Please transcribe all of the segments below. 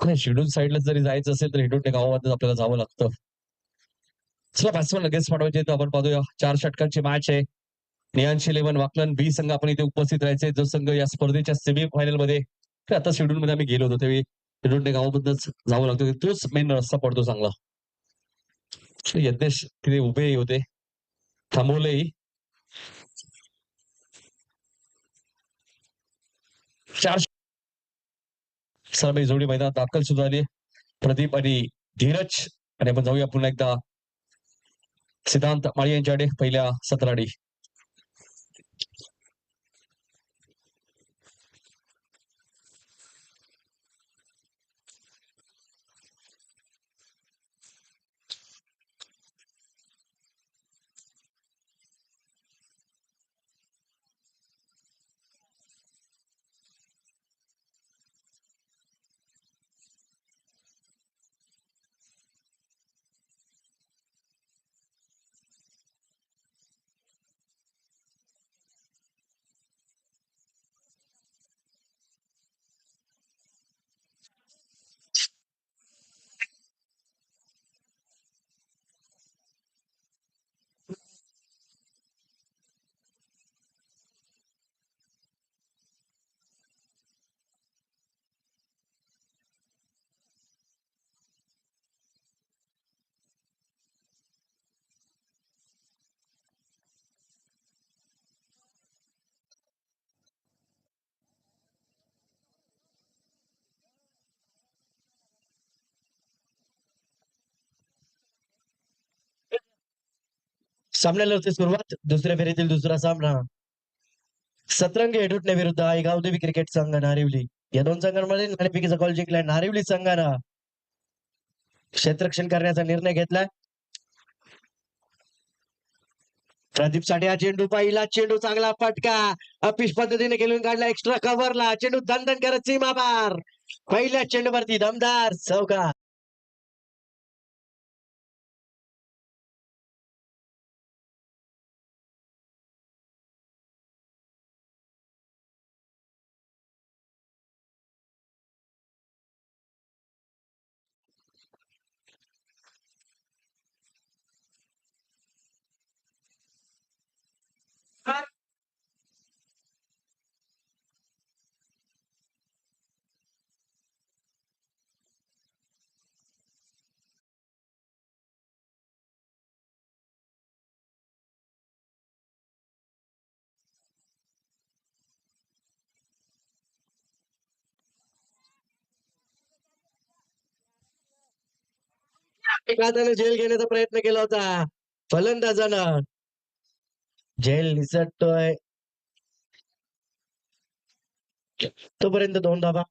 नाही शिर्डून साइडला जरी जायचं असेल तर हेडोटे गावामधून आपल्याला जावं लागतं. चला बॅट्समन लगेच पाठवायचे तर आपण पाहूया 4 षटकांची मॅच आहे. निळ्यांची 11 वाकलन बी संघ आपण इथे उपस्थित राहायचे. जो संघ या स्पर्धेच्या सेमी फायनलमध्ये तर आता शेड्यूलमध्ये आम्ही गेलो होतो त्यावेळी हेडोटे गावामधूनच जावं लागतं. तोच मेन रस्ता पडतो चांगला. यज्ञेश तिथे उभे होते. थांबवलेही. 4 सलामी जोडी मैदानात दाखल सुरू झाली. प्रदीप आणि धीरज आणि आपण जाऊया पुन्हा एकदा सिद्धांत माळी यांच्याकडे पहिल्या सत्राडी. सामन्याला होते सुरुवात. दुसऱ्या फेरीतील दुसरा सामना सतरंगी हेडुटणे विरुद्ध गावदेवी क्रिकेट संघ नारिवली. या दोन संघांमध्ये नाणेफेकीचा कॉल जिंकलाय नारिवली संघानं. क्षेत्ररक्षण करण्याचा निर्णय घेतलाय. प्रदीप साठी हा चेंडू पहिला चेंडू चांगला फटका अपिश पद्धतीने खेळून काढला. एक्स्ट्रा कव्हरला चेंडू दणदण करत सीमा पार. पहिल्या चेंडूवरती दमदार चौका. एखाद्याने झेल घेण्याचा प्रयत्न केला होता फलंदाजानं. झेल निसटतोय तोपर्यंत 2 धावा.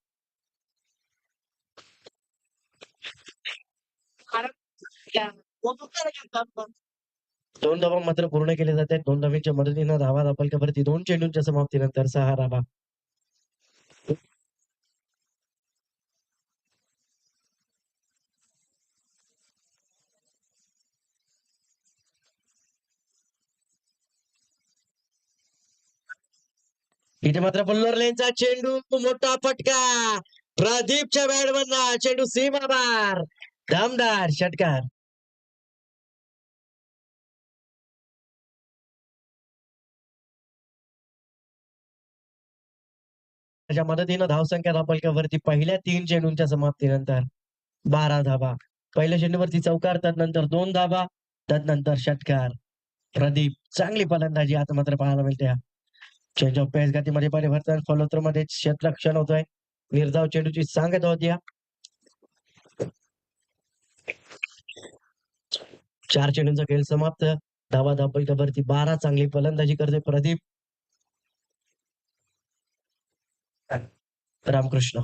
दोन धावा मात्र पूर्ण केले जातात. 2 धावांच्या मदतीनं धावा धापलकावरती 2 चेंडूंच्या समाप्तीनंतर 6 धावा. इथे मात्र बल्लोर लेनचा चेंडू मोठा फटका. प्रदीपच्या बॅटमधला चेंडू सीमापार. दमदार षटकार. त्याच्या मदतीनं धावसंख्या धापलकावरती पहिल्या 3 चेंडूंच्या समाप्तीनंतर 12 धावा. पहिल्या चेंडूवरती चौकार तदनंतर 2 धावा तदनंतर षटकार. प्रदीप चांगली फलंदाजी आता मात्र पाहायला मिळते. चेंज ऑफ पेस गतीमध्ये परिवर्तन फॉलोथ्रो मध्ये क्षेत्ररक्षण होतोय. निर्धाव चेंडूची सांगत होती. 4 चेंडूंचा खेळ समाप्त. धावा धापलकावरती 12. चांगली फलंदाजी करते प्रदीप. रामकृष्ण.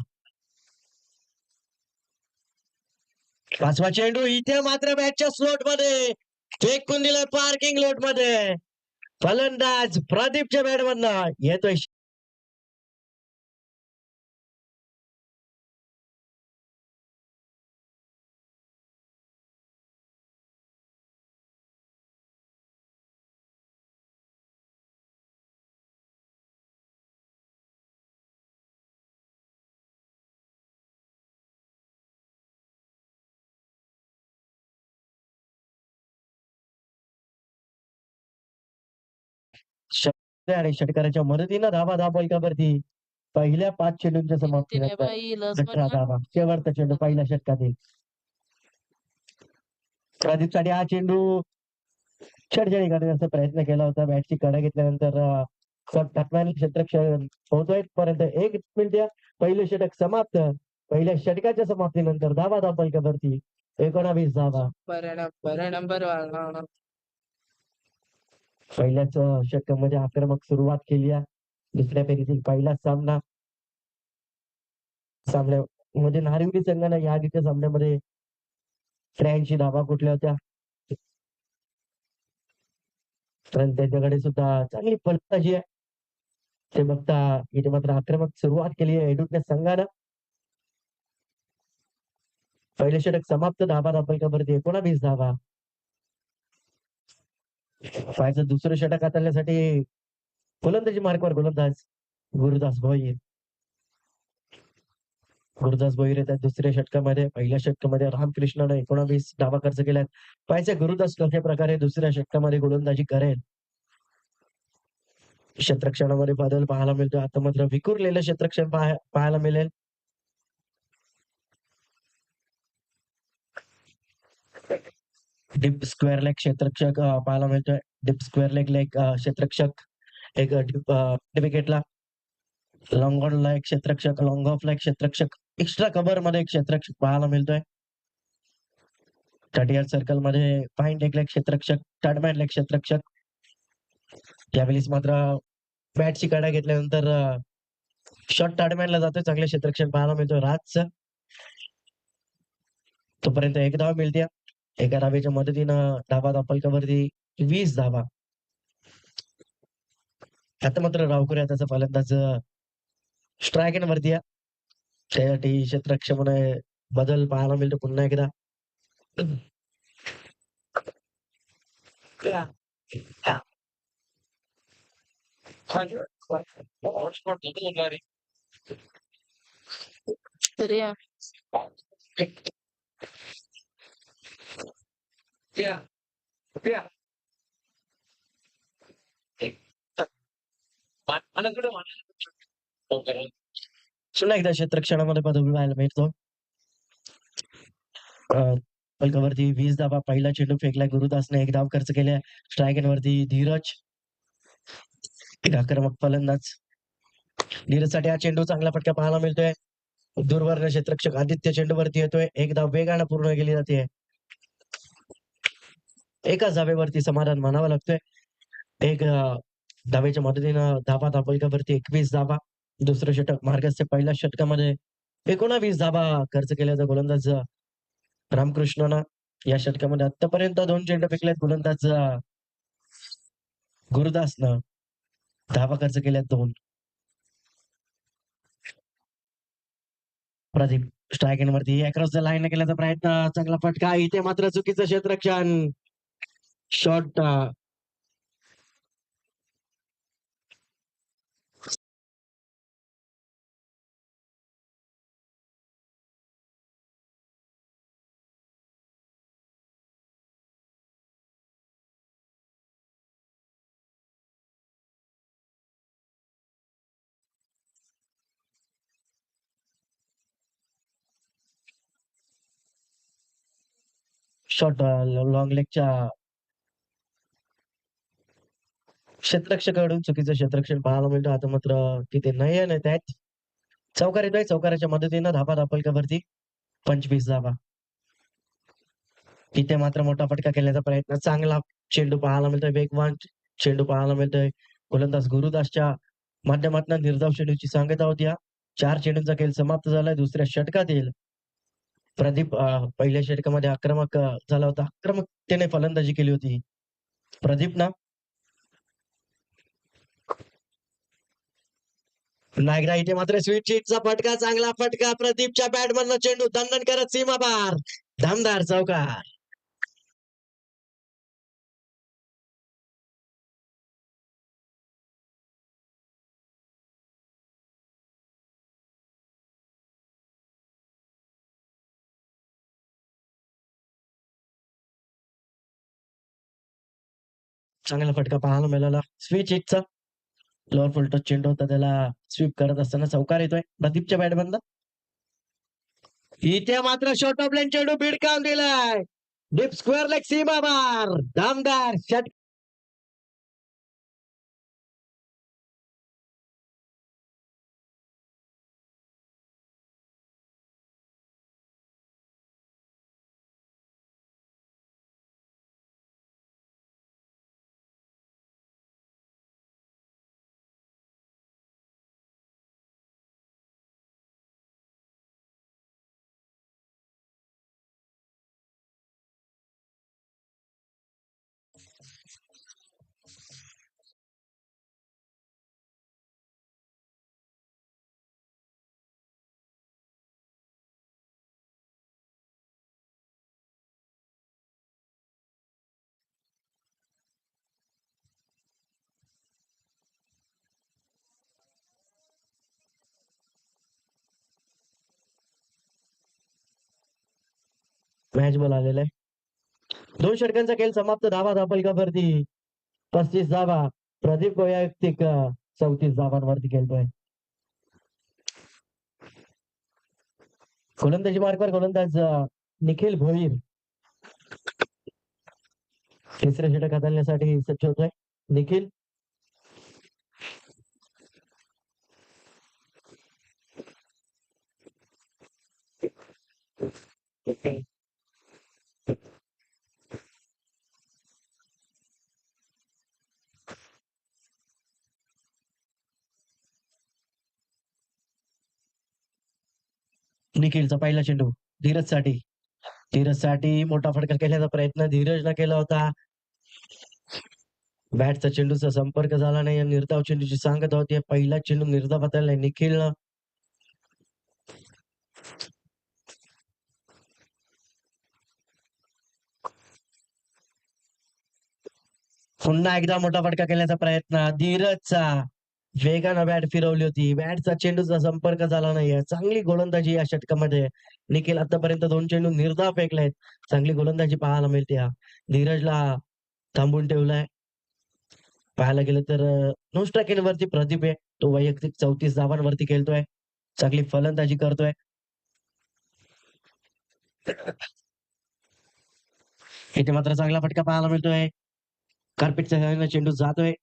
5वा चेंडू इथे मात्र बॅटच्या स्लोट मध्ये फेकून दिलाय पार्किंग लोट मध्ये. फलंदाज प्रदीपच्या बॅटमधनं येतोय आणि षटकाराच्या मदतीनं धावा फलकावरती पहिल्या 5 चेंडूंच्या समाप्तीनंतर बाई लस 18 धावा. शेवटचा चेंडू पहिल्या षटकातील. प्रदीपसाठी हा चेंडू छडछडी करण्याचा प्रयत्न केला होता. बॅटची कडा घेतल्यानंतर क्षेत्ररक्षण पोहोचतोय पर्यंत 1 मिनिट पहिलं षटक समाप्त. पहिल्या षटकाच्या समाप्तीनंतर धावा फलकावरती 19 धावा. नंबर पहिल्याच षटकामध्ये आक्रमक सुरुवात केली आहे. दुसऱ्या फेरीतील पहिला सामन्यामध्ये नारिवली संघानं या आधीच्या सामन्यामध्ये 83 धावा कुठल्या होत्या. पण त्यांच्याकडे सुद्धा चांगली फलंदाजी आहे. ते बघता इथे मात्र आक्रमक सुरुवात केली आहे एडुटच्या संघानं. पहिले षटक समाप्त. धावा फलकावरती 19 धावा. पाहायचं दुसरं षटक हाताळण्यासाठी गोलंदाजी मार्कवर गोलंदाज गुरुदास भोईर. गुरुदास भोईर येतात दुसऱ्या षटकामध्ये. पहिल्या षटकामध्ये रामकृष्णाने 19 धावा खर्च केल्यात. पाहायचं गुरुदास कशा प्रकारे दुसऱ्या षटकामध्ये गोलंदाजी करेल. क्षेत्ररक्षणामध्ये बदल पाहायला मिळतो. आता मात्र विखुरलेलं क्षेत्ररक्षण पाहायला मिळेल. डीप स्क्वेअर लेग क्षेत्ररक्षक पाहायला मिळतोय. डीप स्क्वेअर लेग क्षेत्ररक्षक एक विकेटला. लॉंग ऑन ला एक क्षेत्ररक्षक, लॉंग ऑफ ला एक क्षेत्ररक्षक, एक्स्ट्रा कव्हर मध्ये एक क्षेत्ररक्षक पाहायला मिळतोय. 30 सर्कल मध्ये फाईन लेग क्षेत्ररक्षक, थर्डमॅन लेग क्षेत्ररक्षक. यावेळेस मात्र बॅटची कडा घेतल्यानंतर शॉट थर्डमॅनला जातोय. चांगले क्षेत्ररक्षण पाहायला मिळतोय राजचं. तोपर्यंत एक धाव मिळते. एका धावेच्या मदतीनं धावा फलकावरती 20 धावा. आता मात्र रावकुरे त्याचा फलंदाज स्ट्रायक वरती आहे. त्यासाठी क्षेत्ररक्षणामध्ये बदल पाहायला मिळतो पुन्हा एकदा. पुन्हा एकदा क्षेत्ररक्षणामध्ये बदल पाहायला मिळतो. फलकावरती 20 धावा. पहिला चेंडू फेकलाय गुरुदासने. 1 धाव खर्च केलाय. स्ट्रायक वरती धीरज, एक आक्रमक फलंदाज. धीरजसाठी हा चेंडू चांगला फटका पाहायला मिळतोय. दूरवर्ण क्षेत्ररक्षक आदित्य चेंडूवरती येतोय. 1 धाव वेगानं पूर्ण केली जाते. एकाच धावेवरती समाधान मानावं लागतोय. एक धावेच्या मदतीनं धावा फलकावरती 21 धावा. दुसरं षटक मार्गस्थ. पहिल्या षटकामध्ये 19 धावा खर्च केल्याचा गोलंदाज रामकृष्णनं. या षटकामध्ये आतापर्यंत 2 चेंडू फेकल्यात गोलंदाज गुरुदासनं. धावा खर्च केल्यात 2. प्रदीप स्ट्रायक वरती अक्रॉस द लाईन केल्याचा प्रयत्न. चांगला फटका. इथे मात्र चुकीचं क्षेत्ररक्षण. शॉट लॉंग लेगच्या क्षेत्ररक्षकाकडून चुकीचं क्षेत्ररक्षण पाहायला मिळतं. आता मात्र तिथे नयन येत आहेत. चौकार येतोय. चौकाराच्या मदतीनं धावा फलकावरती 25 धावा. तिथे मात्र मोठा फटका केल्याचा प्रयत्न. चांगला चेंडू पाहायला मिळतोय. वेगवान चेंडू पाहायला मिळतोय. गोलंदाज गुरुदासच्या माध्यमातून निर्धाव चेंडूची सांगता होती. 4 चेंडूंचा खेळ समाप्त झालाय. दुसऱ्या षटकातील प्रदीप पहिल्या षटकामध्ये आक्रमक झाला होता. आक्रमकतेने फलंदाजी केली होती प्रदीपनं. पुन्हा एकदा इथे मात्र स्वीट शीटचा फटका. चांगला फटका. प्रदीपच्या बॅटमधनं चेंडू दंडन करत सीमा पार. धामदार चौकार. चांगला फटका पाहायला मिळाला स्वीट चा. लोअर फुल टच चेंडू होता त्याला स्वीप करत असताना चौकार येतोय प्रदीपच्या बॅटमधनं. इथे मात्र शॉर्ट ऑफ लाईन चेंडू भिडकावून दिलाय. डीप स्क्वेअर लेग सीमा बार दमदार षट. मॅच बॉल आलेला आहे. 2 षटकांचा खेळ समाप्त. धावा धापलकावरती 35 धावा. प्रदीप वैयक्तिक 34 धावांवरती खेळतोय. गोलंदाजी मार्कवर गोलंदाज निखिल भोईर तिसरे षटक हाताळण्यासाठी सज्ज होतोय. निखिल निखिलचा पहिला चेंडू धीरजसाठी. धीरजसाठी मोठा फटका केल्याचा प्रयत्न धीरजनं केला होता. बॅटचा चेंडूचा संपर्क झाला नाही आणि निर्धाव चेंडूची सांगत होती. पहिला चेंडू निर्धाव हाताळलाय निखिलनं. पुन्हा एकदा मोठा फटका केल्याचा प्रयत्न धीरजचा. वेगानं बॅट फिरवली होती. बॅटचा चेंडूचा संपर्क झाला नाहीये. चांगली गोलंदाजी या षटकामध्ये. निखिल आतापर्यंत 2 चेंडू निर्धाव फेकलेत. चांगली गोलंदाजी पाहायला मिळते. धीरजला थांबून ठेवलाय. पाहायला गेलं तर 9 स्ट्रायकिंगवरती प्रदीप आहे. तो वैयक्तिक 34 धावांवरती खेळतोय. चांगली फलंदाजी करतोय. इथे मात्र चांगला फटका पाहायला मिळतोय. कार्पेटच्या सहाय्याने चेंडू जातोय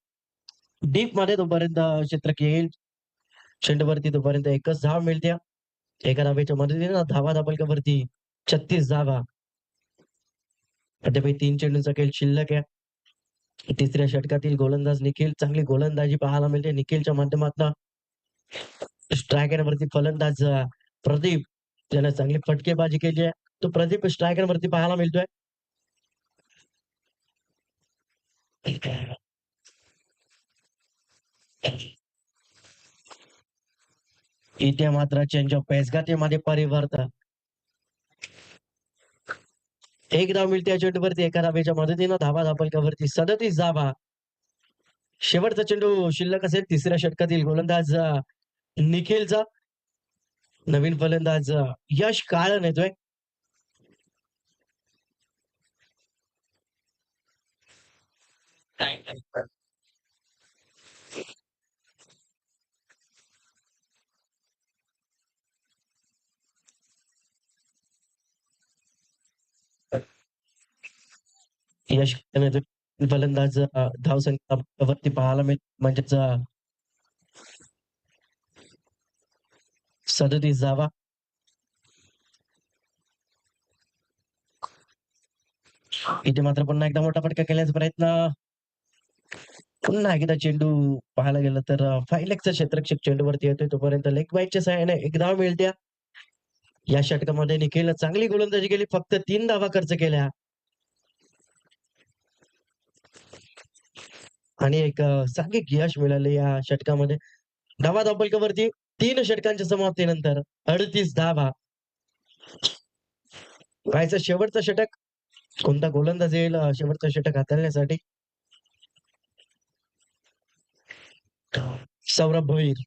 डीप मध्ये. तोपर्यंत क्षेत्रक येईल चेंडूवरती. तोपर्यंत एकच धाव मिळते. एका धावेच्या मदतीने धावा धापलकावरती 36 धावा. अद्याप 3 चेंडूंचा खेळ शिल्लक आहे. तिसऱ्या षटकातील गोलंदाज निखिल. चांगली गोलंदाजी पाहायला मिळते निखिलच्या माध्यमातून. स्ट्रायकरवरती फलंदाज प्रदीप ज्याने चांगली फटकेबाजी केली आहे. तो प्रदीप स्ट्रायकरवरती पाहायला मिळतोय. इथे मात्र चेंज ऑफ पेस गतीमध्ये परिवर्तन. एक धाव मिळते या चेंडूवरती. एका धावेच्या मदतीनं धावा धापलकावरती 37 धावा. शेवटचा चेंडू शिल्लक असेल तिसऱ्या षटकातील गोलंदाज निखिलचा. नवीन फलंदाज यश काळन येतोय. यश काळन येतोय. फलंदाज धावसंख्यावरती पाहायला मिळत म्हणजेच 37 धावा. इथे मात्र पुन्हा एकदा मोठा फटका केल्याचा प्रयत्न. पुन्हा एकदा चेंडू पाहायला गेलं तर फायलेक्सचा क्षेत्ररक्षक चेंडूवरती येतोय. तोपर्यंत लेग बाईटच्या सहाय्याने एक धाव मिळते. या षटकामध्ये निखिलनं चांगली गोलंदाजी केली. फक्त 3 धावा खर्च केल्या आणि एक सांघिक यश मिळाले या षटकामध्ये. धावा धापलकावरती 3 षटकांच्या समाप्तीनंतर 38 धावा. व्हायचं शेवटचं षटक. कोणता गोलंदाज येईल शेवटचं षटक हाताळण्यासाठी. सौरभ भोईर.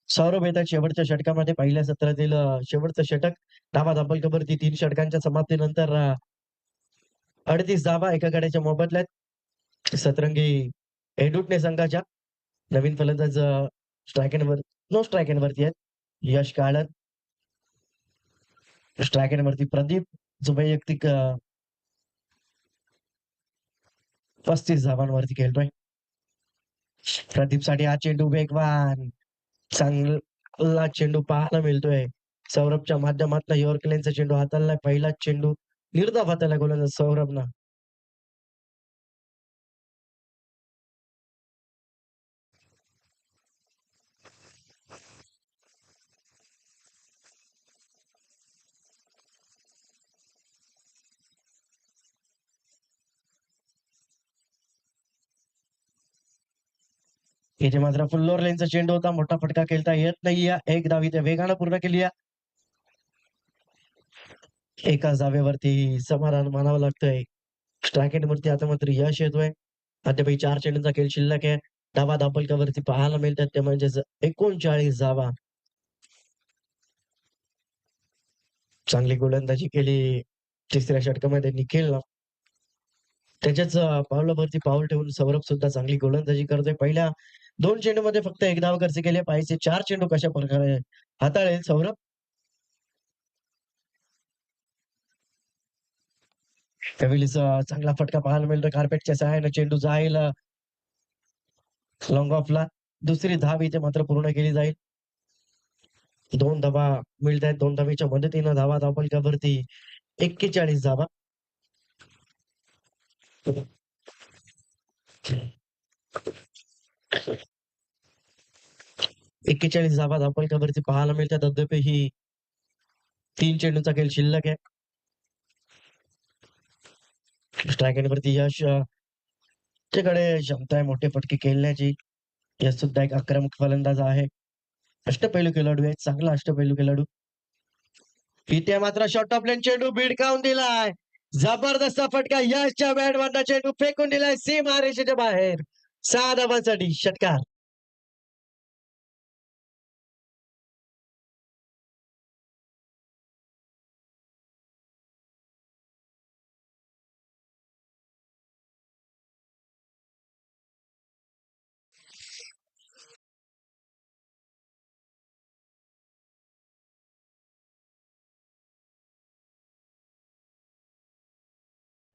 सौरभ येतात शेवटच्या षटकामध्ये पहिल्या सत्रातील शेवटचं षटक. धावा धापलकावरती 3 षटकांच्या समाप्तीनंतर 38 धावा एका गड्याच्या मोबदल्यात. सतरंगी एडुटणे संघाच्या नवीन फलंदाज स्ट्राईक एंड वर नो स्ट्राईक एंड वरती आहेत. यश काळत स्ट्राईक एंड वरती प्रदीप जो वैयक्तिक 35 धावांवरती खेळतोय. प्रदीपसाठी हा चेंडू वेगवान चांगला चेंडू पाहायला मिळतोय. सौरभच्या माध्यमातून यॉर्करचा चेंडू हाताळलाय. पहिलाच चेंडू निर्धाव हाताळला गोलंदाज सौरभनं. इथे मात्र फुल्लोर लेनचा चेंडू होता. मोठा फटका खेळता येत नाही. एक धाव इथे वेगानं पूर्ण केली आहे. एकाच धावेवरती समाधान मानावं लागतंय. स्ट्राईक एंड वरती आता मात्र यश येतोय. अद्यापही 4 चेंडूंचा खेळ शिल्लक आहे. धावा धापलकावरती पाहायला मिळतात ते म्हणजेच 39 धावा. चांगली गोलंदाजी केली तिसऱ्या षटकामध्ये निखिलनं. त्याच्याच पावलावरती पाऊल ठेवून सौरभ सुद्धा चांगली गोलंदाजी करतोय. पहिल्या 2 चेंडूमध्ये फक्त 1 धाव खर्च केली. पाहिजे 4 चेंडू कशा प्रकारे हाताळेल सौरभ? त्यावेळीच चांगला फटका पाहायला मिळतोय. कार्पेटच्या सहाय्याने चेंडू जाईल लॉंग ऑफला. दुसरी धाव इथे मात्र पूर्ण केली जाईल. 2 धावा मिळतायत. 2 धावेच्या मदतीनं धावा धापलकावरती 41 धावा. 41 धावा धापलकावरती पाहायला मिळतात. अद्यापही 3 चेंडूंचा खेळ शिल्लक आहे. स्ट्राईक एंडवरती यश च्याकडे क्षमता आहे मोठे फटके खेळण्याची. यश सुद्धा एक आक्रमक फलंदाज आहे. अष्टपैलू खेळाडू आहे. चांगला अष्टपैलू खेळाडू. इथे मात्र शॉर्ट ऑफ लेन चेंडू भिडकावून दिलाय. जबरदस्त फटका. यशच्या बॅटमधनं चेंडू फेकून दिलाय सीमारेषेच्या बाहेर. 6 धावांसाठी षटकार.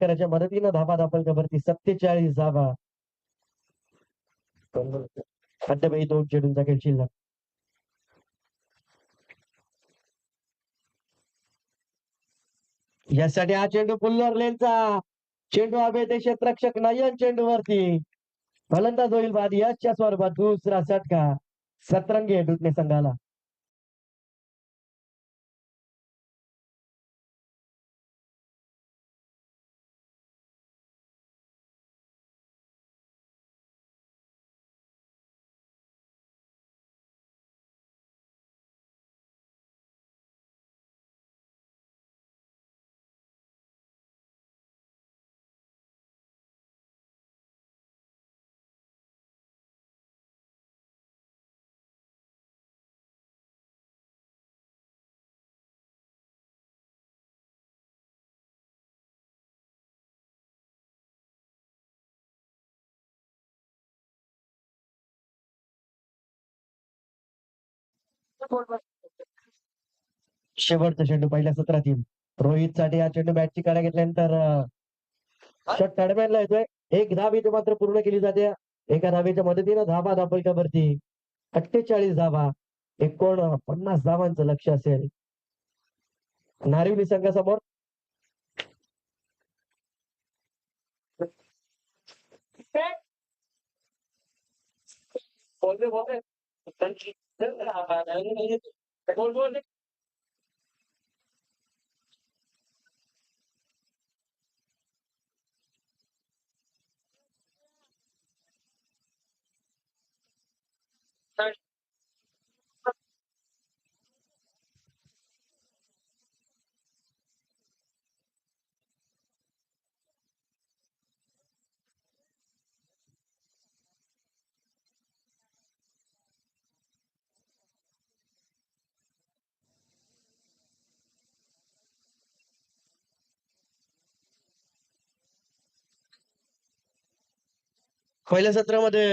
षटकाराच्या मदतीनं धावा धापलकावरती 47 धावा. अद्यापही 2 चेंडूंचा खेळ शिल्लक. यासाठी हा चेंडू फुल्लोर लेनचा चेंडू हवेत क्षेत्ररक्षक नयन चेंडूवरती फलंदाज होईल बाद. यशच्या स्वरूपात दुसरा षटकार सतरंगी दुटणे संघाला. शेवटचा चेंडू पहिल्या सत्रातील रोहित साठी हा चेंडू बॅटची कडा घेतल्यानंतर षट तडम्याला येतोय. 1 धाव इथे मात्र पूर्ण केली जाते. एका धावेच्या मदतीनं धावा धापलकावरती 48 धावा. 49 धावांचं लक्ष असेल नारिवली संघासमोर. पहिल्या सत्रामध्ये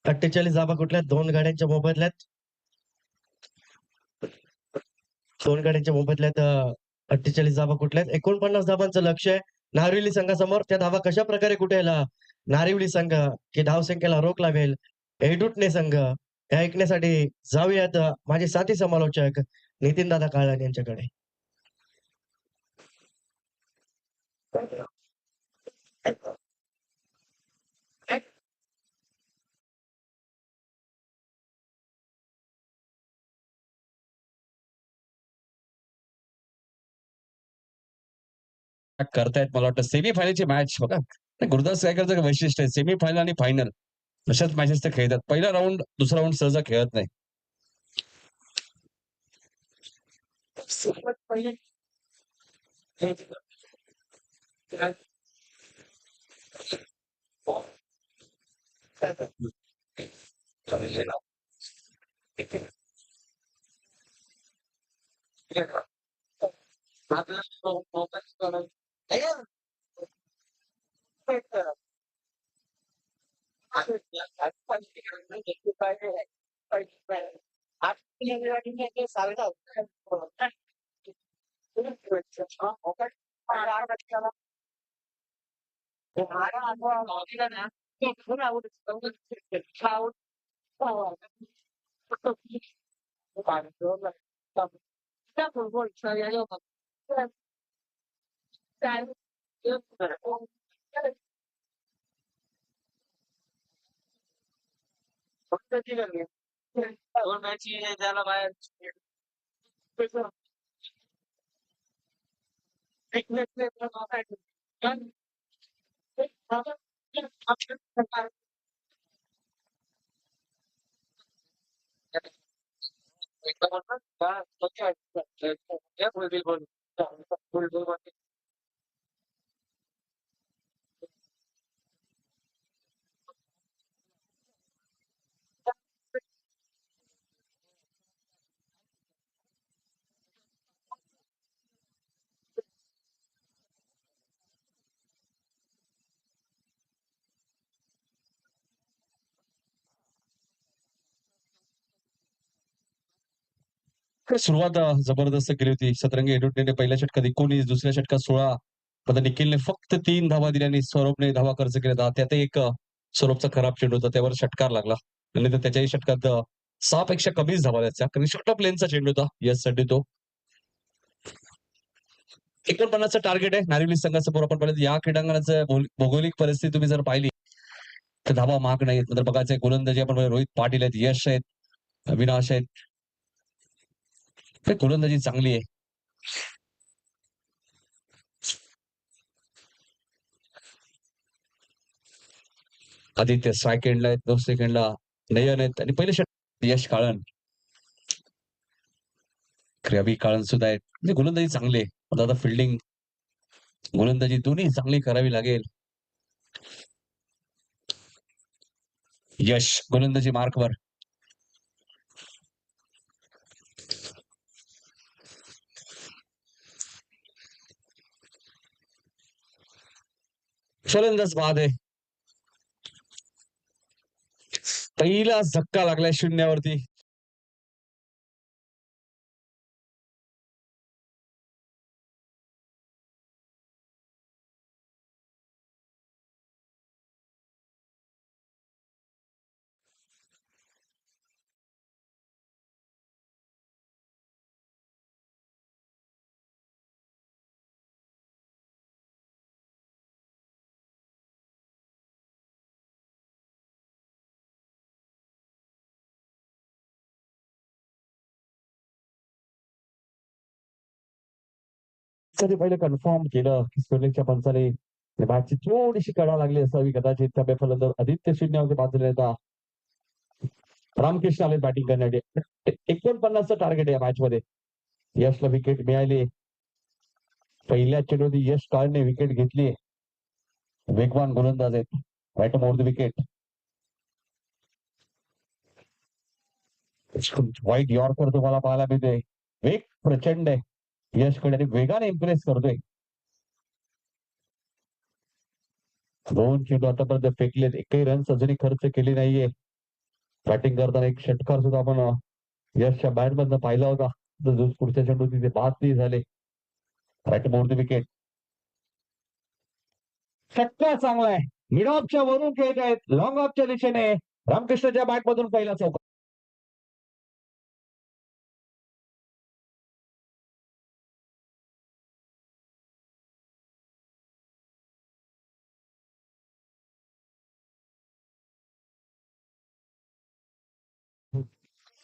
48 धावा कुठल्यात 2 गाड्यांच्या मोबदल्यात 2 गाड्यांच्या मोबदल्यात 48 धावा कुठल्यात 49 धावांचं लक्ष आहे नारिवली संघासमोर. त्या धावा कशा प्रकारे कुठेला नारिवली संघ की धावसंख्येला रोख लागेल एडुटणे संघ हे ऐकण्यासाठी जाऊयात माझे साथी समालोचक नितीन दादा काळान यांच्याकडे. करतायत मला वाटतं सेमीफायनलची मॅच बघा. गुरुदास गायकरचं वैशिष्ट्य आहे सेमीफायनल आणि फायनल अशाच मॅचेस ते खेळतात. पहिला राऊंड दुसरा राऊंड सहजा खेळत नाही. सुरुवात जबरदस्त केली होती. सतरंगी एडुटनेने पहिल्या षटकात 19, दुसऱ्या षटकात 16. पण निखिलने फक्त 3 धावा दिल्या आणि सौरभने धावा खर्च केल्या. त्यातही एक सौरभचा खराब चेंडू होता. त्यावर षटकार लागला. आणि तर त्याच्याही षटकात 6 पेक्षा कमीच धावा द्यायच्या. कारण शॉर्ट ऑफ लेनचा चेंडू होता. यशसाठी तो 49चं टार्गेट आहे नारिवली संघासमोर. आपण पाहिलं या क्रीडांगणाचं भौगोलिक परिस्थिती तुम्ही जर पाहिली तर धावा महाग नाहीत. नंतर बघायचं गोलंदाजी आपण रोहित पाटील आहेत, यश आहेत, अविनाश आहेत. गोलंदाजी चांगली आहे. आदित्य स्ट्राईक एंडला आहेत, दुसऱ्या एंडला नयन आहेत आणि पहिले षटक यश काळन, रवी काळन सुद्धा आहेत. म्हणजे गोलंदाजी चांगली आहे. आता फिल्डिंग गोलंदाजी दोन्ही चांगली करावी लागेल. यश गोलंदाजी मार्कवर. फलंदाज बाद आहे. पहिला धक्का लागलाय शून्यावरती. कधी पहिले कन्फर्म केलं की सुरेखच्या पंचाने मॅचची थोडीशी कडा लागली असावी कदाचित. त्या फलंदाज आदित्य शून्यावरती बाजूला येतात. रामकृष्ण आले बॅटिंग करण्यासाठी. 49चं टार्गेट आहे मॅच मध्ये. यशला विकेट मिळाली. पहिल्या चेंडूवरती यश काळने विकेट घेतली. वेगवान गोलंदाज आहेत. Right over the wicket. Wide yorker तुम्हाला पाहायला मिळते. वेग प्रचंड आहे यशकडे आणि वेगाने इम्प्रेस करतोय. दोन चेंडू आतापर्यंत फेकलेत, एकही रन्स अजूनही खर्च केले नाहीये. बॅटिंग करताना एक षटकार सुद्धा आपण यशच्या बॅट मधनं पाहिला होता. जो पुढच्या चेंडू तिथे बाद नाही झाले. Right more the wicket. षटकार चांगला आहे. मिड ऑफच्या वरून खेळत आहेत, लॉंग ऑफच्या दिशेने रामकृष्णच्या बॅट मधून पहिला चौकार.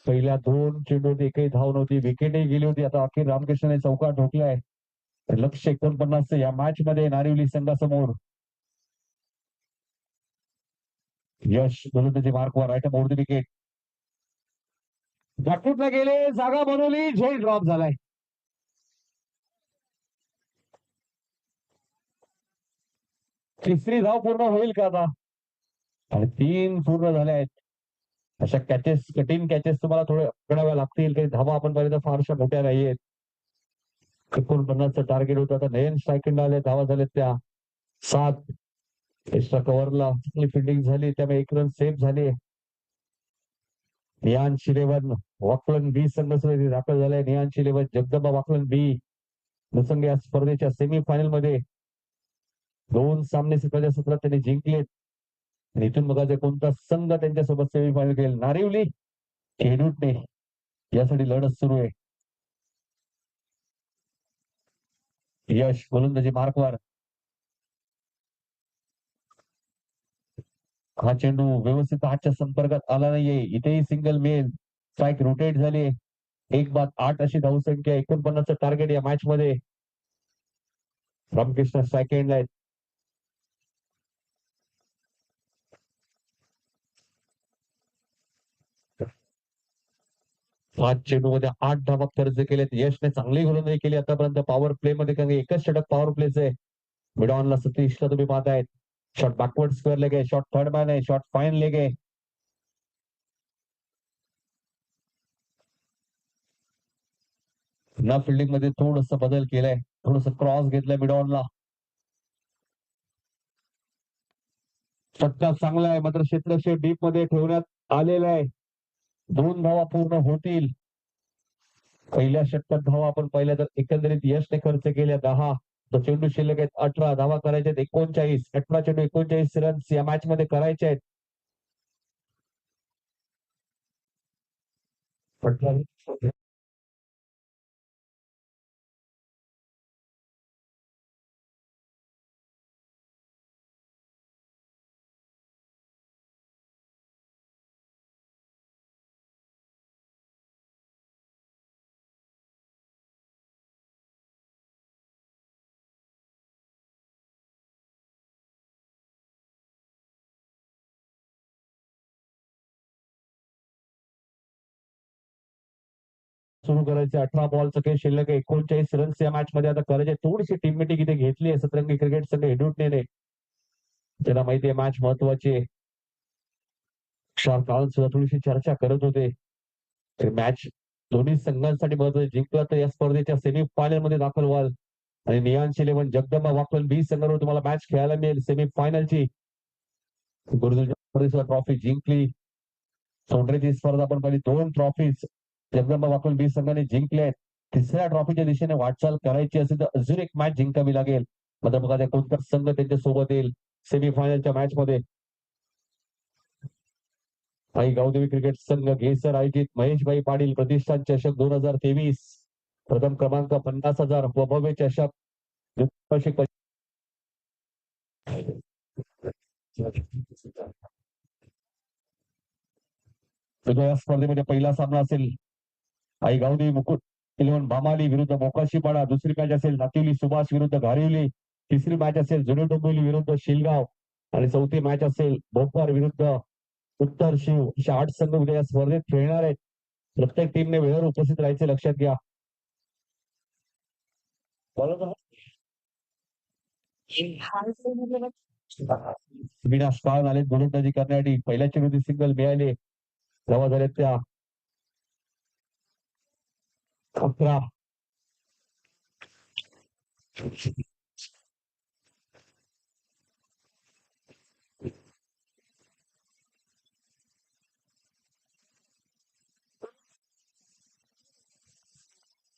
पहिल्या दोन चेंडूत एकही धाव नव्हती, विकेटही गेली होती. आता अखेर रामकृष्णने चौकार ठोकलाय. लक्ष 49 या मॅच मध्ये नारिवली संघासमोर. यश गोलंदाजी मार्कवर राईट मोर द विकेट. बॅकफुटला गेले, जागा बनवली, झेल ड्रॉप झालाय. तिसरी धाव पूर्ण होईल का आता? आणि 3 पूर्ण झाल्या आहेत. अशा कॅचेस, कठीण कॅचेस तुम्हाला थोडे पकडाव्या लागतील. काही धावा आपण पर्यंत फारशा मोठ्या नाहीयेत. 49चं टार्गेट होतं. आता नयन स्ट्रायकिंगला आले, धावा झाल्यात त्या 7. एक्स्ट्रा कव्हरला चांगली फिल्डिंग झाली, त्यामुळे 1 रन सेव्ह झाले. नियांश 11 वॉकलन बी संघ दाखल झालाय. नियांश 11 जगदंबा वॉकलन बी प्रसंग या स्पर्धेच्या सेमीफायनल मध्ये 2 सामने सत्राच्या सत्रात त्यांनी जिंकलेत. आणि इथून बघायचं कोणता संघ त्यांच्यासोबत सेमीफायनल खेळेल. नारिवली खेडूटने यासाठी लढत सुरू आहे. यश गोलंदाजी मार्कवर. हा चेंडू व्यवस्थित हातच्या संपर्कात आला नाहीये. इथेही सिंगल मेल, स्ट्राईक रोटेट झाली. 1-8 अशी धावसंख्या, 49चं टार्गेट या मॅच मध्ये. रामकृष्ण स्ट्राईक एंडला आहेत. 5 चेंडूमध्ये 8 धावा खर्च केलेत. यशने चांगली गोलंदाजी केली आतापर्यंत पॉवर प्ले मध्ये, कारण एकच षटक पॉवर प्लेच आहे. मिड ऑनला सतीशला तुम्ही पाहतायत. शॉट बॅकवर्ड स्क्वेअर लेग आहे, शॉट थर्ड मॅन आहे, शॉट फाईन लेग आहे. पुन्हा फिल्डिंग मध्ये थोडस बदल केलाय, थोडस क्रॉस घेतलाय मिड ऑनला. षटकार चांगला आहे, मात्र क्षेत्रक्षेत्र डीप मध्ये ठेवण्यात आलेला आहे. 2 धावा पूर्ण होतील. पहिल्या षटकात धावा आपण पाहिल्या तर एकंदरीत यशने खर्च केल्या 10. तो चेंडू शिल्लक आहेत 18. धावा करायच्या आहेत 39. 18 चेंडू 39 रन्स या मॅच मध्ये करायचे आहेत. सुरू करायचे 18 बॉलचं काही शिल्लक आहे 39 रन्स या मॅच मध्ये आता करायचे. थोडीशी टीम मिटिंग इथे घेतली आहे सतरंगी क्रिकेट संघ हेडूटने. त्यांना माहिती आहे मॅच महत्वाची आहे. काल सुद्धा थोडीशी चर्चा करत होते. मॅच दोन्ही संघांसाठी महत्वाची. जिंकला तर या स्पर्धेच्या सेमीफायनल मध्ये दाखल व्हाल. आणि नियांश 11 जगदंबा वाकलन बी संघावर तुम्हाला मॅच खेळायला मिळेल सेमीफायनलची. गुरुजी ट्रॉफी जिंकली. सोंडरेची स्पर्धा आपण पाहिली, 2 ट्रॉफीज जगदंबा वाकल बी संघाने जिंकल्या. तिसऱ्या ट्रॉफीच्या दिशेने वाटचाल करायची असेल तर अजून एक मॅच जिंकावी लागेल. मात्र बघा कोणता संघ त्यांच्या सोबत येईल सेमीफायनलच्या मॅच मध्ये. आई गावदेवी क्रिकेट संघ घेसर आयोजित महेशभाई पाटील प्रतिष्ठान चषक 2023. प्रथम क्रमांक 50,000 व भव्य चषक या स्पर्धेमध्ये पहिला सामना असेल आई गावदेवी मुकुट 11 भामाली विरुद्ध मोकाशीपाडा. दुसरी मॅच असेल नातिवली सुभाष विरुद्ध घारिवली. तिसरी मॅच असेल जुने डोंबिवली विरुद्ध शिलगाव. आणि चौथी मॅच असेल भोपाळ विरुद्ध उत्तर शिव. अशा 8 संघ उद्या या स्पर्धेत खेळणार आहेत. प्रत्येक टीमने वेळेवर उपस्थित राहायचे लक्षात घ्या. विनाश काळ आले गोलंदाजी करण्यासाठी. पहिल्या चेंडूची सिंगल मिळाले. धावा झाल्यात त्या 11.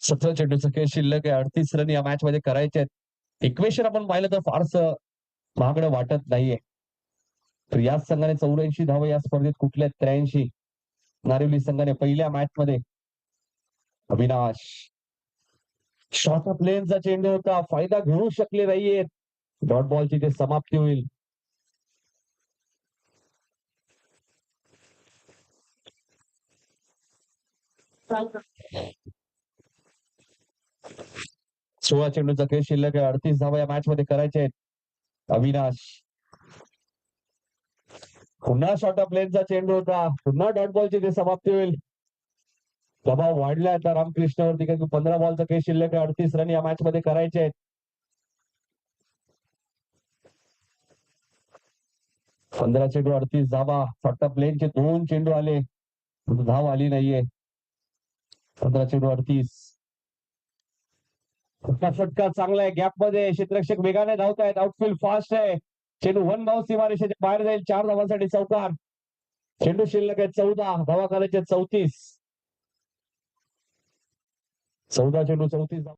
17 चेंडूचा खेळ शिल्लक आहे. 38 रन या मॅच मध्ये करायचे आहेत. इक्वेशन आपण पाहिलं तर फारसं महागडं वाटत नाहीये. तर याच संघाने 84 धावा या स्पर्धेत कुठल्या 83 नारिवली संघाने पहिल्या मॅच मध्ये. अविनाश शॉर्ट ऑफ लेनचा चेंडू होता, फायदा घेऊ शकले नाहीयेत. डॉट बॉलची ते समाप्ती होईल. सोळा चेंडूचा खेळ शिल्लक आहे. 38 धावा या मॅच मध्ये करायचे आहेत. अविनाश पुन्हा शॉर्ट ऑफ लेनचा चेंडू होता, पुन्हा डॉट बॉलची ते समाप्ती होईल. दबाव वाढलाय आता रामकृष्णावरती, कारण 15 बॉलचा खेळ शिल्लक आहे. 38 रन या मॅच मध्ये करायचे आहेत. 15 चेंडू 38 धावा. शॉर्ट ऑफ लेनचे 2 चेंडू आले, धाव आली नाहीये. 15 चेंडू 38. फटका चांगला आहे गॅप मध्ये. क्षेत्ररक्षक वेगाने धावतायत. आउटफील्ड फास्ट आहे. चेंडू वन धाव सीमारेषेच्या बाहेर जाईल. 4 धावांसाठी चौकार. चेंडू शिल्लक आहे 14. धावा करायचे 34. 14 चेंडू 34 धावा.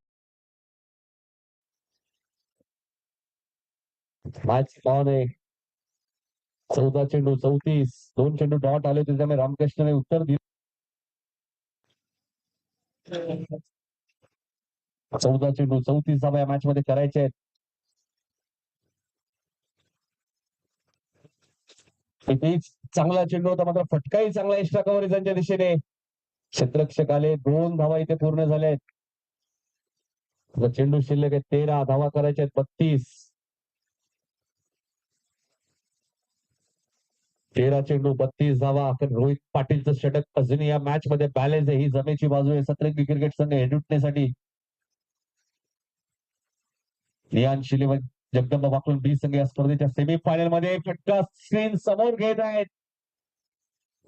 मॅच ऑन आहे. 14 चेंडू 34. 2 चेंडू डॉट आले होते, त्यामुळे रामकृष्णने उत्तर दिलं. 14 चेंडू 34 धावा या मॅच मध्ये करायचे आहेत. चांगला चेंडू होता, मात्र फटकाही चांगला एक्स्ट्रा कव्हरेजांच्या दिशेने. क्षेत्ररक्षक आले. 2 धावा इथे पूर्ण झाल्या आहेत. चेंडू शिल्लक आहे 13. धावा करायच्या आहेत 32. 13 चेंडू 32 धावा. रोहित पाटीलचं षटक अजूनही या मॅच मध्ये बॅलन्स आहे. ही जमेची बाजू आहे सतरंगी क्रिकेट संघ हेडुटण्यासाठी. नियान शिलेवन जगदंबा वाकलून बी संघ या स्पर्धेच्या सेमीफायनल मध्ये फटका स्क्रीन समोर घेत आहेत.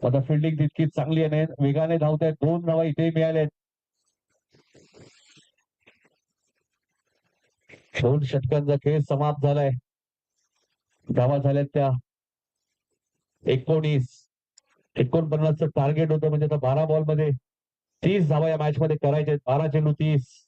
आता फिल्डिंग तितकी चांगली आहे. वेगाने धावत आहेत. 2 धावा इथे मिळाल्यात. 2 षटकांचा खेळ समाप्त झालाय. धावा झाल्यात त्या 19. 49चं टार्गेट होतं, म्हणजे आता 12 बॉल मध्ये 30 धावा या मॅच मध्ये करायचे. 12 चेंडू 30.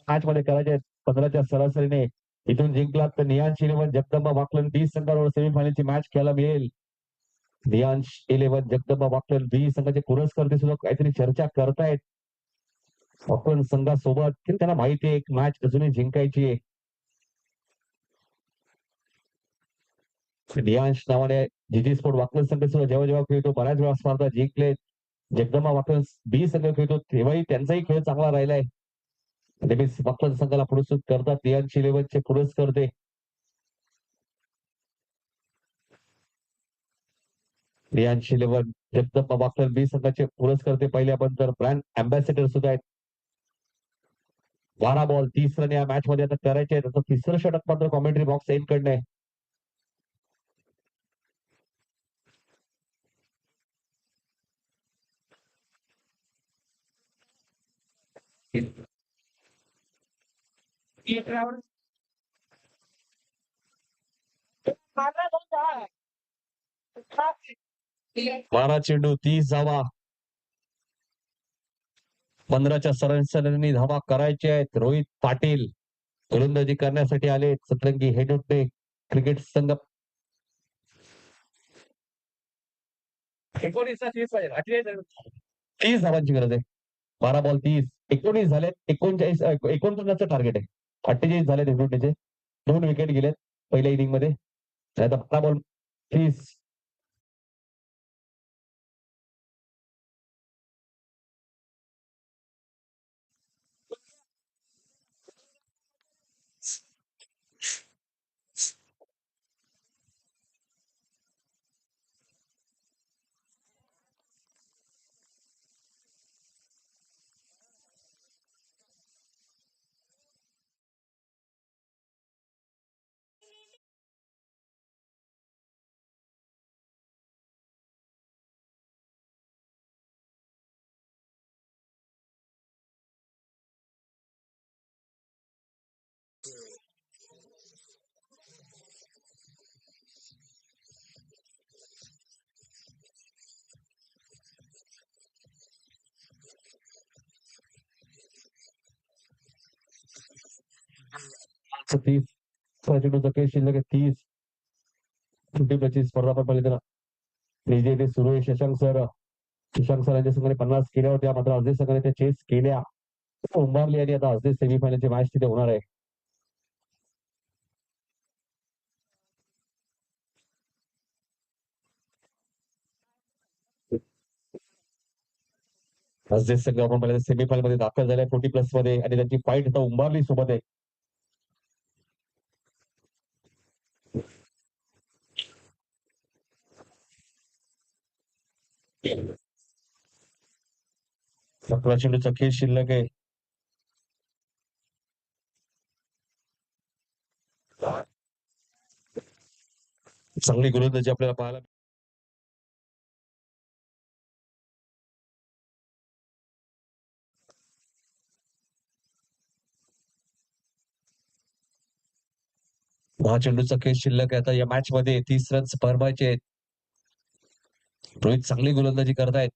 मॅच मध्ये करायचे 15च्या सरासरीने. इथून जिंकलात तर नियांश इलेव्हन जगदंबा वाकलन बी संघाबरोबर सेमीफायनलची मॅच खेळायला मिळेल. नियांश इलेव्हन जगदंबा वाकलन बी संघाचे पुरस्कर्ते सुद्धा काहीतरी चर्चा करतायत वाकलन संघासोबत. त्यांना माहिती आहे एक मॅच अजूनही जिंकायची आहे. नियांश नावाने जीजी स्पोर्ट वाकलन संघ सुद्धा जेव्हा जेव्हा खेळतो बऱ्याच वेळा स्पर्धा जिंकले. जगदंबा वाकलन बी संघ खेळतो तेव्हाही त्यांचाही खेळ चांगला राहिलाय. नेहमीच वाकलन संघाला पुरस्कृत करतात नियांश इलेव्हनचे पुरस्कर्ते. नियांश इलेव्हन जगदंबा वाकलन बी संघाचे पुरस्कर्ते पहिले आपण तर ब्रँड अँबॅसेडर सुद्धा आहेत. 12 बॉल 30 रन या मॅच मध्ये आता करायचे आहेत. त्याचं तिसरं षटक मात्र कॉमेंट्री बॉक्स एंड कडनं आहे. बारा चेंडू 30 धावा. 15च्या सरासरीने धावा करायचे आहेत. रोहित पाटील गोलंदाजी करण्यासाठी आले. सतरंगी हेडुटणे क्रिकेट संघ 30 धावांची गरज आहे. 12 बॉल 30. 19 झालेत. 39 49चं टार्गेट आहे. 48 झालेत हेडुटणेचे. 2 विकेट गेलेत पहिल्या इनिंग मध्ये. आता 12 बॉल 30. 30 चेंडूचा खेळ शिल्लक आहे 30. छोटी स्पर्धा आपण पाहिली तर ते सुरू आहे. शशांक सरांच्या संघाने 50 केल्या होत्या, मात्र अर्धे संघाने त्या चेस केल्या, उंबारली आणि आता अर्धे सेमीफायनलची मॅच तिथे होणार आहे. अर्धे संघ आपण पाहिलं सेमीफायनल मध्ये दाखल झाले 40+ मध्ये आणि त्यांची फाईट आता उंबारली सोबत आहे. चेंडूचा खेळ शिल्लक आहे. चांगली गोलंदाजी आपल्याला पाहायला चेंडूचा खेळ शिल्लक आहे. आता या मॅच मध्ये 30 रन्स भरवायचे आहेत. रोहित चांगली गोलंदाजी करतायत.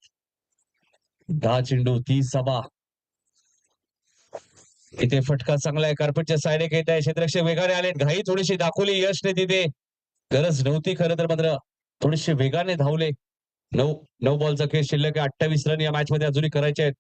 10 चेंडू 30 धावा. इथे फटका चांगला आहे. कार्पेटच्या साईडे घेत आहे. क्षेत्ररक्षक वेगाने आले, घाई थोडीशी दाखवली यशने, तिथे गरज नव्हती खरं तर, मात्र थोडेसे वेगाने धावले. 9 बॉलचा खेळ शिल्लक आहे. 28 रन या मॅच मध्ये अजूनही करायचे आहेत.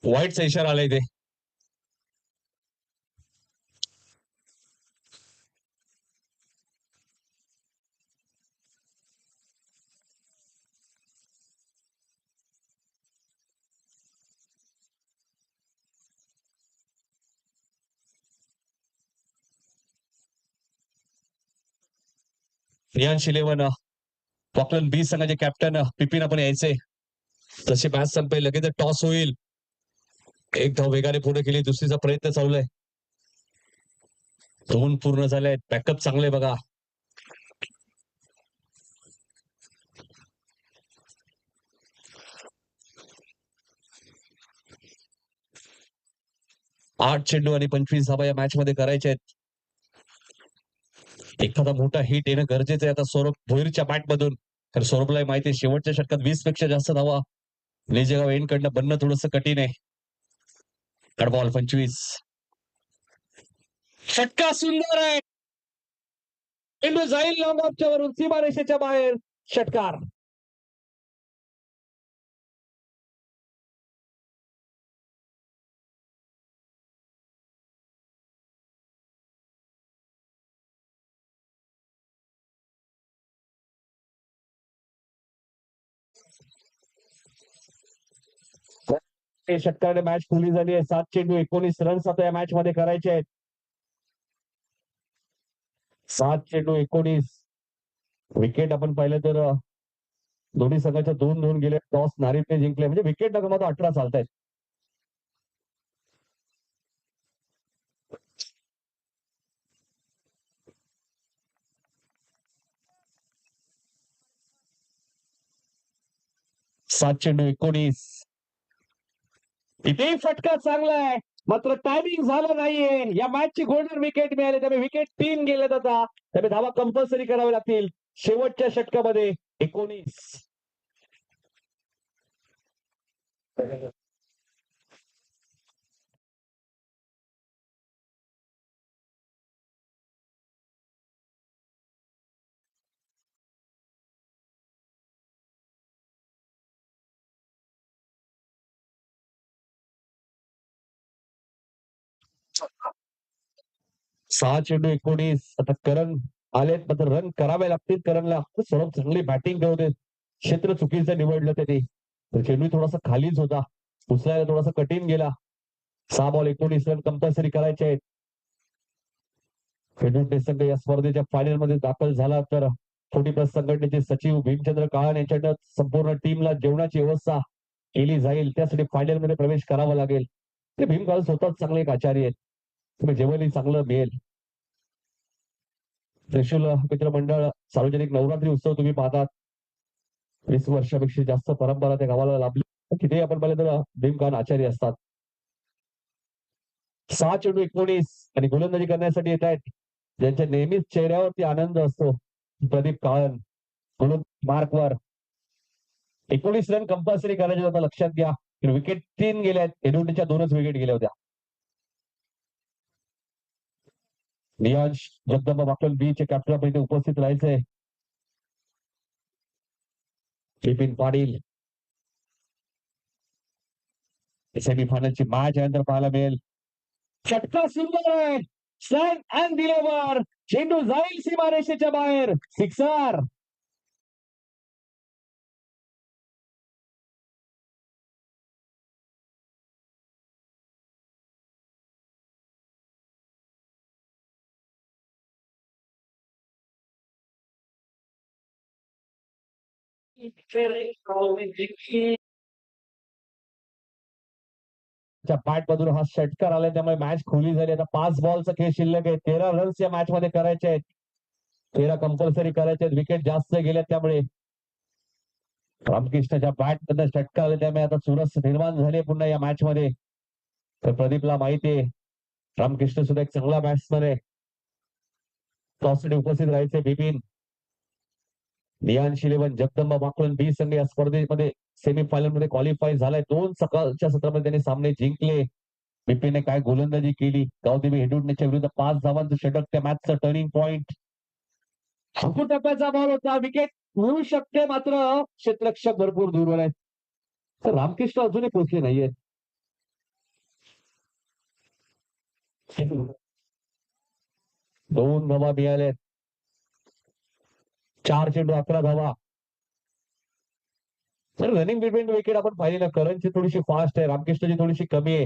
वाईटचा इशारा आला इथे. रियान शिलेवन ऑकलंड बी संघाचे कॅप्टन पिपिन आपण यायचे. तशी मॅच संपेल, लगेच टॉस होईल. एक धाव वेगाने पुढे केली, दुसरीचा प्रयत्न चालू आहे. 2 पूर्ण झाले आहेत. बॅकअप चांगले बघा. 8 चेंडू आणि 25 धावा या मॅच मध्ये करायचे आहेत. एखादा मोठा हिट येणं गरजेचं आहे आता सौरभ भोईरच्या बॅट मधून. तर सौरभला माहिती आहे शेवटच्या षटकात 20 पेक्षा जास्त धावा निजेगाव एंड कडनं बनणं थोडंसं कठीण आहे. कडबॉल 25. षटका सुंदर आहे. चेंडू जाईल लॉंग ऑफच्या वरून सीमारेषेच्या बाहेर. षटकार. षटकाने मॅच खुली झाली आहे. 7 चेंडू 19 रन्स आता या मॅच मध्ये करायचे आहेत. 7 चेंडू 19. विकेट आपण पाहिलं तर दोन्ही संघाच्या 2-2 गेले. टॉस नारीपने जिंकले, म्हणजे विकेट न गमावता 18 चालतायत. सात चेंडू 19. इथेही फटका चांगला आहे, मात्र टायमिंग झालं नाहीये. या मॅचची गोल्डन विकेट मिळाली, त्यामुळे विकेट 3 गेलेत आता. त्यामुळे धावा कंपल्सरी करावे लागतील शेवटच्या षटकामध्ये. 19. 6 चेंडू 19. आता करण आलेत, मात्र रन करावे लागतील करणला. सौरभ चांगली बॅटिंग करत आहेत. क्षेत्र चुकीचं निवडलं त्यांनी. तर चेंडू थोडासा खालीच होता, उचलायला थोडासा कठीण गेला. 6 बॉल 19 रन कंपल्सरी करायचे आहेत. फेडून टेस्ट संघ या स्पर्धेच्या फायनल मध्ये दाखल झाला तर 40+ संघटनेचे सचिव भीमचंद्र काळन यांच्याकडे संपूर्ण टीमला जेवणाची व्यवस्था केली जाईल. त्यासाठी फायनल मध्ये प्रवेश करावा लागेल. ते भीम काळ स्वतःच चांगले एक आचार्य आहेत. तुम्ही जेवणही चांगलं मिळेल. त्रिशूल मित्र मंडळ सार्वजनिक नवरात्री उत्सव तुम्ही पाहतात. 20 वर्षापेक्षा जास्त परंपरा त्या गावाला लाभली. तिथे आपण पाहिलं तर भीमकान आचार्य असतात. 6 चेंडू 19 आणि गोलंदाजी करण्यासाठी येत आहेत ज्यांच्या नेहमीच चेहऱ्यावरती आनंद असतो. प्रदीप काळन मार्कवर 19 रन कंपल्सरी करायचे आता लक्षात घ्या. विकेट 3 गेल्या आहेत. एडुटीच्या 2च विकेट गेल्या होत्या. नियांश जगदंबा वाकल बी चे कॅप्टन आपण इथे उपस्थित राहायचंय. बिपिन पाटील सेमीफायनलची मॅच यानंतर पाहायला मिळेल. षटकार सुंदर आहे. Slog and deliver. चेंडू जाईल सीमारेषेच्या बाहेर. सिक्सर. बॅट मधून हा षटकार आलाय त्यामुळे मॅच खुली झाली. आता 5 बॉलचा खेळ शिल्लक आहे. 13 रन्स या मॅच मध्ये करायचे आहेत. 13 कंपल्सरी करायचे आहेत. विकेट जास्त गेल्या त्यामुळे रामकृष्णच्या बॅट मधून षटकार आले त्यामुळे आता चुरस निर्माण झाली पुन्हा या मॅच मध्ये. तर प्रदीपला माहिती आहे रामकृष्ण सुद्धा एक चांगला बॅट्समन आहे. टॉससाठी उपस्थित राहायचे बिपिन. नियांश 11 जगदंबा वाकलन बी संघ या स्पर्धेमध्ये सेमीफायनल मध्ये क्वालिफाय झालाय. 2 सकाळच्या सत्रामध्ये त्यांनी सामने जिंकले. बिपिनने काय गोलंदाजी केली. गावदेवी हेडुटण्याच्या विरुद्ध 5 धावांचं षटक त्या मॅचचा टर्निंग पॉइंट. हाकून टप्प्याचा बॉल होता. विकेट मिळू शकते मात्र क्षेत्ररक्षक भरपूर दूरवर आहेत. तर रामकृष्ण अजूनही पोहोचले नाहीयेत. 2 धावा मिळाल्यात. 4 चेंडू 11 धावा. तर रनिंग बिटवीन विकेट आपण पाहिली ना. करणची थोडीशी फास्ट आहे. रामकृष्णची थोडीशी कमी आहे.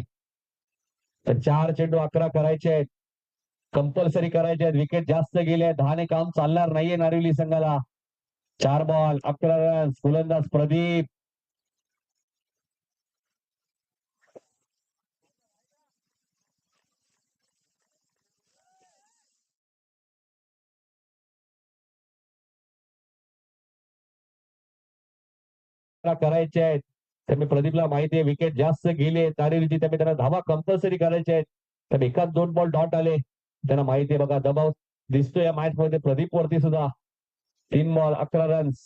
तर 4 चेंडू 11 करायचे आहेत. कंपल्सरी करायचे आहेत. विकेट जास्त गेले. 10 काम चालणार नाहीये नारिवली संघाला. 4 बॉल 11 रन. गोलंदाज प्रदीप. करायचे आहेत. त्यामुळे प्रदीपला माहिती आहे विकेट जास्त गेले तारेरीची त्यामुळे त्यांना धावा कंपल्सरी करायचे आहेत. तर एकाच 2 बॉल डॉट आले. त्यांना माहिती आहे बघा दबाव दिसतो या मॅच मध्ये प्रदीप वरती सुद्धा. 3 बॉल 11 रन्स.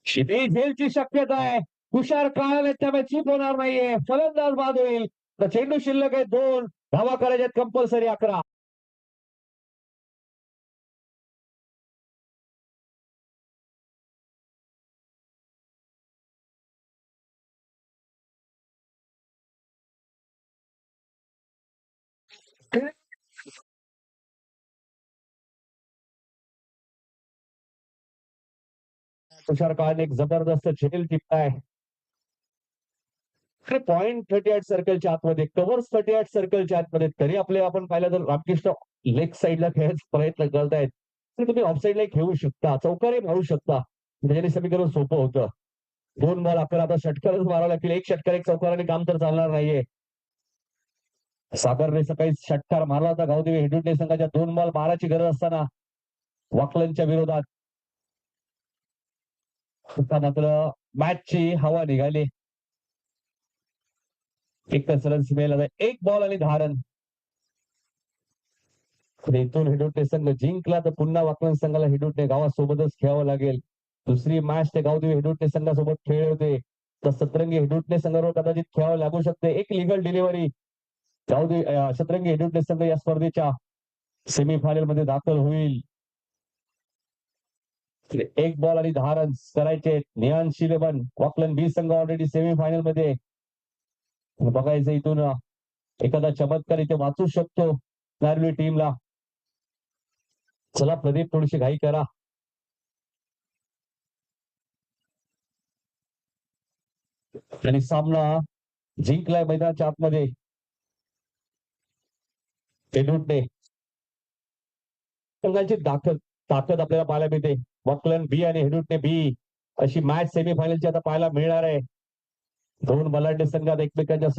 क्षितिज झेलची शक्यता आहे. तुषार काळाने त्यामुळे चूक होणार नाहीये. फलंदाज बाद होईल. तर चेंडू शिल्लक आहे 2 धावा करायच्या कंपल्सरी 11. तुषार काळाने एक जबरदस्त झेल टिपलाय. पॉइंट 38 सर्कलच्या आतमध्ये कव्हर्स 38 सर्कलच्या आतमध्ये तरी आपले आपण पाहिलं तर रामकृष्ण लेग साईडला खेळायचा प्रयत्न करतायत. तर तुम्ही ऑफ साईडला खेळू शकता. चौकारी मारू शकता. त्याच्याने समीकरण सोपं होतं. 2 बॉल 11 आता षटकारच मारावं लागतील. 1 षटकार 1 चौकाराने काम तर चालणार नाहीये. सागरने सकाळी षटकार मारला होता. गावदेवी हेडुटे संघाच्या 2 बॉल मारायची गरज असताना वाकलनच्या विरोधात मात्र मॅचची हवा निघाली. एकच रन मिळाला. 1 बॉल आणि 10 रन. इथून हेडुटे संघ जिंकला तर पुन्हा वाकलन संघाला हेडुटे गावासोबतच खेळावं लागेल. दुसरी मॅच ते गावदेवी हेडुटे संघासोबत खेळले होते. तर सतरंगी हेडुटे संघावर कदाचित खेळावं लागू शकते. एक लिगल डिलिव्हरी. गावदेवी सतरंगी हेडुटे संघ या स्पर्धेच्या सेमीफायनल मध्ये दाखल होईल. 1 बॉल आणि 10 रन करायचे. नियांश 11 वाकलन बी संघ ऑलरेडी सेमीफायनल मध्ये. बघायचं इथून एखादा चमत्कार इथे वाचू शकतो नारळी टीमला. चला प्रदीप थोडीशी घाई करा. आणि सामना जिंकलाय मैदानाच्या आतमध्ये हेडुटे संघाची ताकद आपल्याला पाहायला मिळते. वॉकलन बी आणि हेडुटे बी अशी मॅच सेमीफायनलची आता पाहायला मिळणार आहे. 2 बलाढ्य संघात एकमेकांच्या